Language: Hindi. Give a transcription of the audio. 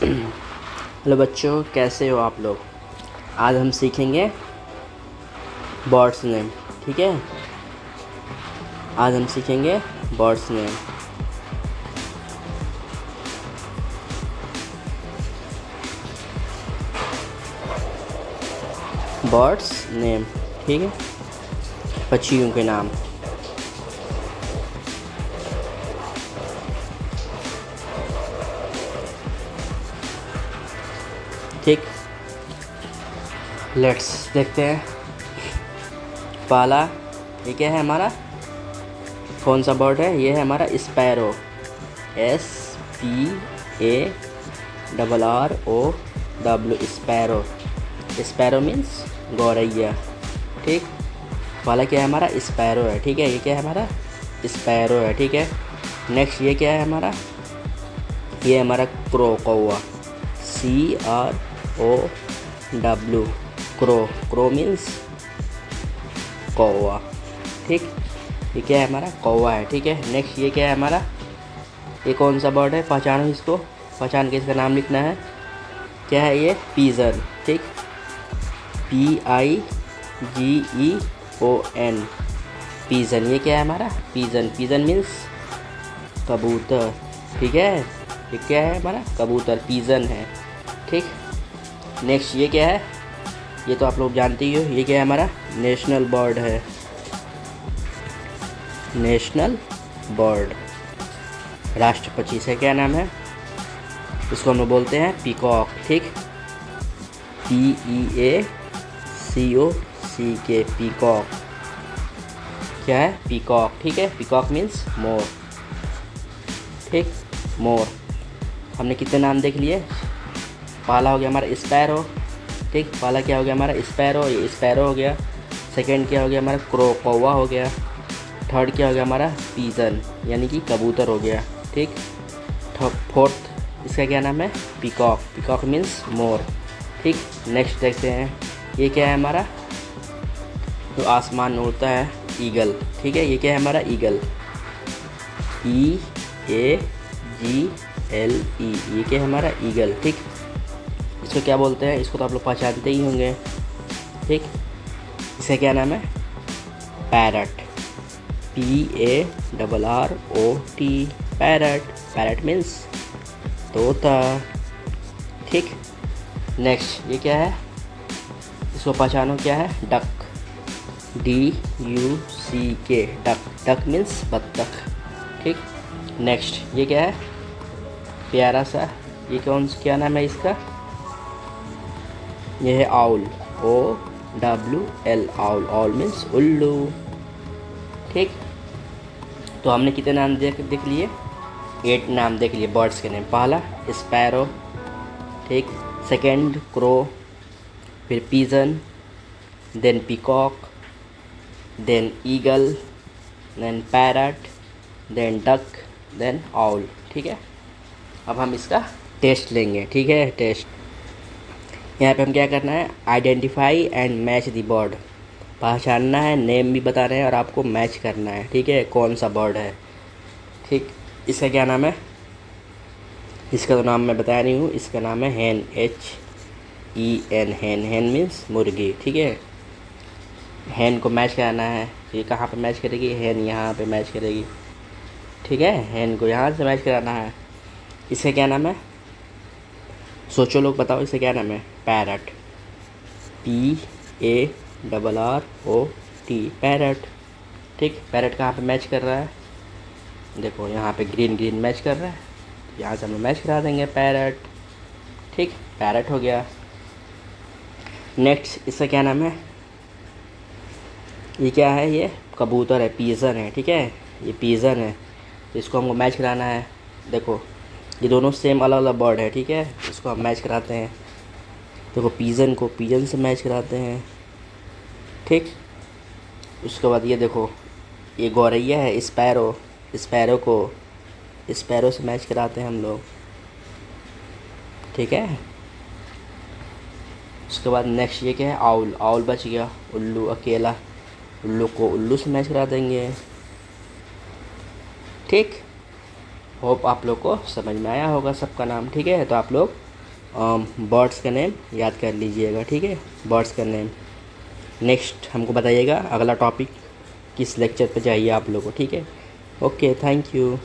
हेलो बच्चों, कैसे हो आप लोग। आज हम सीखेंगे बर्ड्स नेम। ठीक है, आज हम सीखेंगे बर्ड्स नेम। बर्ड्स नेम, ठीक है, पक्षियों के नाम। ठीक, लेट्स देखते हैं। पहला ये क्या है हमारा, कौन सा बर्ड है? ये है हमारा sparrow. SPARROW, sparrow. Sparrow means गौरैया। ठीक, पहला क्या है हमारा? स्पैरो है। ठीक है, ये क्या है हमारा? स्पैरो है। ठीक है, नेक्स्ट ये क्या है हमारा? ये हमारा क्रो, कौवा। CROW, crow. क्रो मीन्स कौवा। ठीक, ये क्या है हमारा? कौवा है। ठीक है, नेक्स्ट ये क्या है हमारा? ये कौन सा बर्ड है? पहचानो इसको, पहचान के इसका नाम लिखना है। क्या है ये? पीजन। ठीक, PIGEON, पीजन। ये क्या है हमारा? पीजन। पीजन मीन्स कबूतर। ठीक है, ये क्या है हमारा? कबूतर, पीजन है। ठीक, नेक्स्ट ये क्या है? ये तो आप लोग जानते ही हो। ये क्या है हमारा? नेशनल बर्ड है। नेशनल बर्ड, राष्ट्र पक्षी से क्या नाम है? इसको हम लोग बोलते हैं पीकॉक। ठीक, PEACOCK, पीकॉक। क्या है? पीकॉक। ठीक है, पीकॉक मीन्स मोर। ठीक, मोर। हमने कितने नाम देख लिए? पहला हो गया हमारा स्पैरो। ठीक, पहला क्या हो गया हमारा? स्पैरो, ये स्पैरो हो गया। सेकंड क्या हो गया हमारा? क्रो, कौवा हो गया। थर्ड क्या हो गया हमारा? पीजन, यानी कि कबूतर हो गया। ठीक, फोर्थ इसका क्या नाम है? पीकॉक। Peacock means more. ठीक, नेक्स्ट देखते हैं। ये क्या है हमारा? जो आसमान में उड़ता है, ईगल। ठीक है, ये क्या है हमारा? ईगल। EAGLE, ये क्या है हमारा? ईगल। ठीक, इसको क्या बोलते हैं? इसको तो आप लोग पहचानते ही होंगे। ठीक, इसका क्या नाम है? Parrot. PARROT, parrot. Parrot means तोता। ठीक, नेक्स्ट ये क्या है? इसको पहचानो, क्या है? Duck. DUCK, duck. Duck means बत्तख। ठीक, नेक्स्ट ये क्या है? प्यारा सा, ये क्या नाम है इसका? ये है owl. OWL, owl. Owl means उल्लू। ठीक, तो हमने कितने नाम देख लिए? 8 नाम देख लिए बर्ड्स के नेम। पहला स्पैरो। ठीक, सेकंड क्रो, फिर pigeon, then peacock, then eagle, then parrot, then duck, then owl. ठीक है, अब हम इसका टेस्ट लेंगे। ठीक है, टेस्ट। यहाँ पे हम क्या करना है? Identify and match the bird, पहचानना है, नेम भी बता रहे हैं और आपको मैच करना है। ठीक है, कौन सा बर्ड है। ठीक, इसका क्या नाम है? इसका तो नाम मैं बताया नहीं हूँ। इसका नाम है हैन, HEN, हैन। हैन मीन्स मुर्गी। ठीक है, हैन को मैच कराना है। ये कहाँ पे मैच करेगी? हैन यहाँ पे मैच करेगी। ठीक है, हैन को यहाँ से मैच कराना है। इसका क्या नाम है? सोचो लोग, बताओ इसे क्या नाम है? पैरट। PARROT, parrot. ठीक, पैरट कहाँ पे मैच कर रहा है? देखो यहाँ पे ग्रीन ग्रीन मैच कर रहा है, यहाँ से हम मैच करा देंगे पैरट। ठीक, पैरट हो गया। नेक्स्ट इसका क्या नाम है? ये क्या है? ये कबूतर है, पीजन है। ठीक है, ये पीजन है, तो इसको हमको मैच कराना है। देखो ये दोनों सेम अलग अलग बर्ड है। ठीक है, इसको हम मैच कराते हैं। देखो पीजन को पीजन से मैच कराते हैं। ठीक, उसके बाद ये देखो, ये गौरैया है, स्पैरो। स्पैरो को स्पैरो से मैच कराते हैं हम लोग। ठीक है, उसके बाद नेक्स्ट ये क्या है? आउल। आउल बच गया, उल्लू अकेला। उल्लू को उल्लू से मैच करा देंगे। ठीक, होप आप लोग को समझ में आया होगा सबका नाम। ठीक है, तो आप लोग बर्ड्स का नेम याद कर लीजिएगा, ठीक है, बर्ड्स का नेम। नेक्स्ट हमको बताइएगा अगला टॉपिक किस लेक्चर पे चाहिए आप लोगों को, ठीक है। Okay, thank you.